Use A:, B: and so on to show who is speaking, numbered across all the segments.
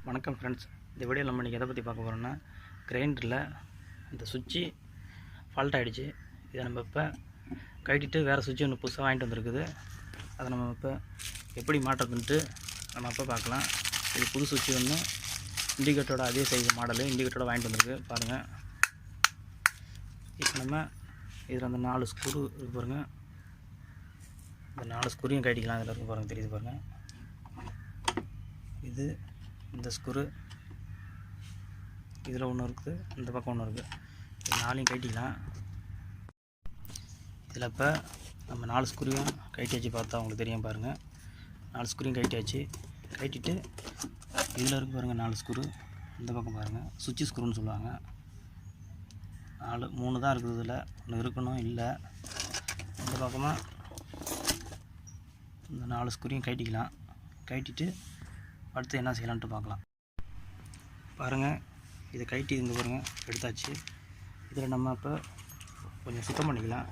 A: வணக்கம் ஃப்ரெண்ட்ஸ். இந்த வீடியோவில் நம்ம இன்றைக்கி எதை பற்றி பார்க்க போகிறோம்னா, கிரைண்டரில் இந்த சுவிட்சு ஃபால்ட் ஆகிடுச்சு. இதை நம்ம இப்போ கட்டிட்டு வேறு சுவிட்சு ஒன்று புதுசாக வாங்கிட்டு வந்துருக்குது. அதை நம்ம இப்போ எப்படி மாட்டுறதுன்ட்டு நம்ம அப்போ பார்க்கலாம். இது புது சுவிட்சு ஒன்று இண்டிகேட்டரோட அதே சைஸ் மாடலு இண்டிகேட்டரோட வாங்கிட்டு வந்துருக்கு பாருங்கள். இப்போ நம்ம இதில் அந்த 4 ஸ்க்ரூ இருக்கு பாருங்கள். இந்த 4 ஸ்க்ரூவையும் கட்டிக்கலாம். இதில் இருக்கு பாருங்கள், தெரியுது பாருங்கள். இது இந்த ஸ்க்ரூ இதில் ஒன்று இருக்குது, இந்த பக்கம் ஒன்று இருக்குது. இது 4ஐயும் கட்டிக்கலாம். இதில் இப்போ நம்ம 4 ஸ்க்ரூவையும் கட்டி வச்சு பார்த்தா உங்களுக்கு தெரியும் பாருங்கள். 4 ஸ்க்ரூவையும் கட்டியாச்சு. கட்டிட்டு இதில் இருக்குது பாருங்கள் 4 ஸ்க்ரூ. இந்த பக்கம் பாருங்கள், சுவிட்ச் ஸ்க்ரூன்னு சொல்லுவாங்க. 3 தான் இருக்குது. இதில் ஒன்று இருக்கணும், இல்லை. இந்த பக்கமாக இந்த 4 ஸ்க்ரூவையும் கட்டிக்கலாம். கட்டிட்டு அடுத்து என்ன செய்யலான்ட்டு பார்க்கலாம். பாருங்கள், இதை கட்டி இங்கே பாருங்கள் எடுத்தாச்சு. இதில் நம்ம இப்போ கொஞ்சம் சுத்தம் பண்ணிக்கலாம்.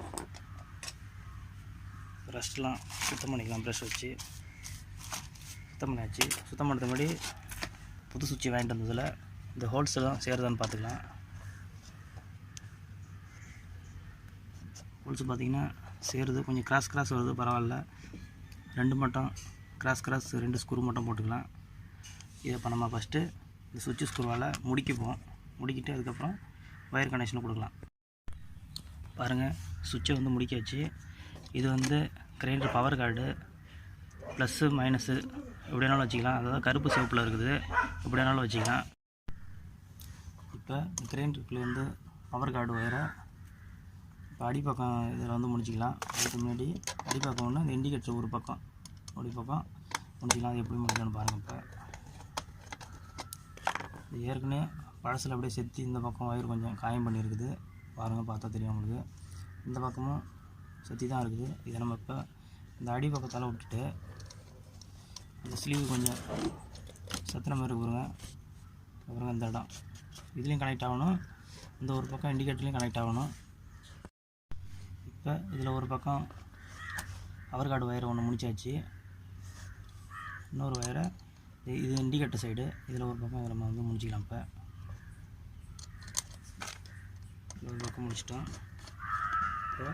A: ரஸ்ட்லாம் சுத்தம் பண்ணிக்கலாம். ப்ரெஷ் வச்சு சுத்தம் பண்ணியாச்சு. சுத்தம் பண்ணுறது முன்னாடி புது சுவிட்சு வாங்கிட்டு வந்ததில் இந்த ஹோல்ஸ் எல்லாம் சேருதான்னு பார்த்துக்கலாம். ஹோல்ஸ் பார்த்திங்கன்னா சேருது, கொஞ்சம் கிராஸ் வருது, பரவாயில்ல. 2 மட்டும் கிராஸ் 2 ஸ்க்ரூ மட்டும் போட்டுக்கலாம். இதை இப்போ நம்ம ஃபஸ்ட்டு இந்த சுவிட்சு ஸ்க்ரூவால் முடிக்கிட்டு அதுக்கப்புறம் ஒயர் கனெக்ஷனை கொடுக்கலாம். பாருங்கள், சுவிட்சை வந்து முடிக்காச்சு. இது வந்து grinder power card plus minus எப்படினாலும் வச்சுக்கலாம். அதாவது கருப்பு சிவப்பில் இருக்குது, எப்படினாலும் வச்சுக்கலாம். இப்போ கிரைண்டருக்குள்ளே வந்து பவர் கார்டு ஒயரை இப்போ அடிப்பக்கம் இதில் வந்து முடிச்சிக்கலாம். அதுக்கு முன்னாடி அடிப்பக்கம் ஒன்று, இந்த இண்டிகேட்டர் ஒரு பக்கம் பக்கம் முடிச்சிக்கலாம். அது எப்படி முடிக்கலான்னு பாருங்கள். இப்போ இது ஏற்கனவே பழசில் அப்படியே செத்தி இந்த பக்கம் ஒயர் கொஞ்சம் காயம் பண்ணியிருக்குது பாருங்கள், பார்த்தா தெரியும் உங்களுக்கு. இந்த பக்கமும் செத்தி தான் இருக்குது. இதை நம்ம இப்போ இந்த அடி பக்கத்தால் விட்டுட்டு இந்த ஸ்லீவ் கொஞ்சம் சத்தின மாதிரி இருக்குங்க. அப்புறம் இந்த இடம் இதுலேயும் கனெக்ட் ஆகணும், இந்த ஒரு பக்கம் இண்டிகேட்டர்லேயும் கனெக்ட் ஆகணும். இப்போ இதில் ஒரு பக்கம் பவர் கார்டு ஒயரை ஒன்று முடிச்சாச்சு. இன்னொரு ஒயரை இது இண்டிகேட்டர் சைடு, இதில் ஒரு பக்கம் இதில் நம்ம வந்து முடிச்சிக்கலாம். இப்போ ஒரு பக்கம் முடிச்சிட்டோம். இப்போ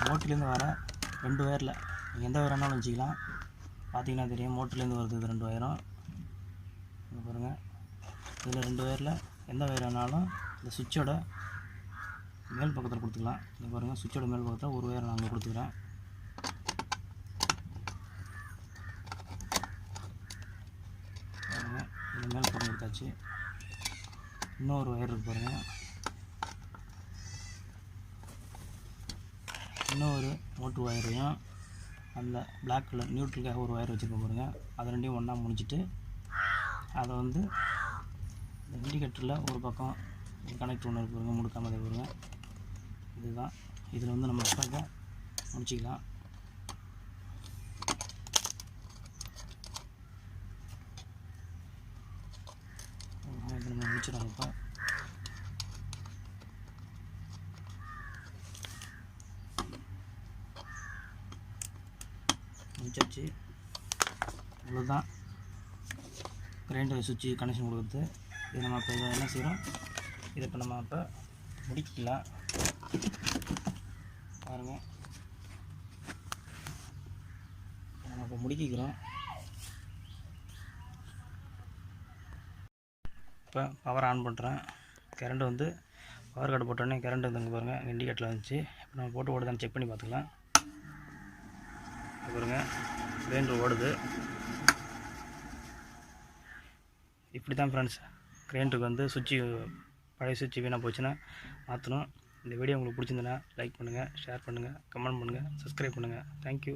A: மோட்டர்லேருந்து வர 2 ஒயரில் நீங்கள் எந்த ஒயர் வேணாலும் வச்சுக்கலாம். பார்த்தீங்கன்னா தெரியும், மோட்டர்லேருந்து வருது இது 2 ஒயரும். இங்கே பாருங்கள், இதில் 2 ஒயரில் எந்த ஒயர் வேணாலும் இந்த சுவிட்சோட மேல் பக்கத்தில் கொடுத்துக்கலாம். இங்கே பாருங்கள், சுவிட்சோட மேல் பக்கத்தில் ஒரு ஒயர் நான் அங்கே கொடுத்துக்கிறேன். பாருங்கள், இது மேல் பக்கம் கொடுத்தாச்சு. இன்னொரு ஒயர் இருக்கு பாருங்கள். இன்னொரு மோட்ரு ஒயரையும் அந்த பிளாக் கலர் நியூட்ரலுக்காக ஒரு ஒயர் வச்சுருக்கோம் பாருங்கள். அதை 2ஐயும் ஒன்றா முடிச்சுட்டு அதை வந்து இந்த இண்டிகேட்டரில் ஒரு பக்கம் கனெக்ட் ஒன்று இருக்கு பாருங்க, முடுக்காமல் அதை பாருங்கள். இதுதான் இதில் வந்து நம்ம இப்போ முடிச்சிக்கலாம். இது நம்ம முடிச்சிடலாம். இப்போ முடிச்சாச்சு. இவ்வளோதான் கிரைண்டர் சுவிட்சு கனெக்ஷன் கொடுக்குறது. இது நம்ம இப்போ இதை என்ன செய்கிறோம், இதை இப்போ நம்ம இப்போ முடிக்கலாம். பாருங்கள், நம்ம இப்போ முடிக்கிறோம். இப்போ பவர் ஆன் பண்ணுறேன். கரண்ட் வந்து பவர் கார்டு போட்டோடனே கரண்ட் வந்துங்க பாருங்கள், இண்டிகேட்டரில் வந்துச்சு. இப்போ நம்ம போட்டு ஓடுதான்னு செக் பண்ணி பார்த்துக்கலாம். பாருங்கள், கிரைண்டர் ஓடுது. இப்படி தான் ஃப்ரெண்ட்ஸ், கிரைண்டருக்கு வந்து சுவிட்சு பழைய சுவிட்சு வீணாக போச்சுன்னா மாற்றணும். இந்த வீடியோ உங்களுக்கு பிடிச்சிருந்தனா லைக் பண்ணுங்கள், ஷேர் பண்ணுங்கள், கமெண்ட் பண்ணுங்கள், சப்ஸ்கிரைப் பண்ணுங்கள். தேங்க்யூ.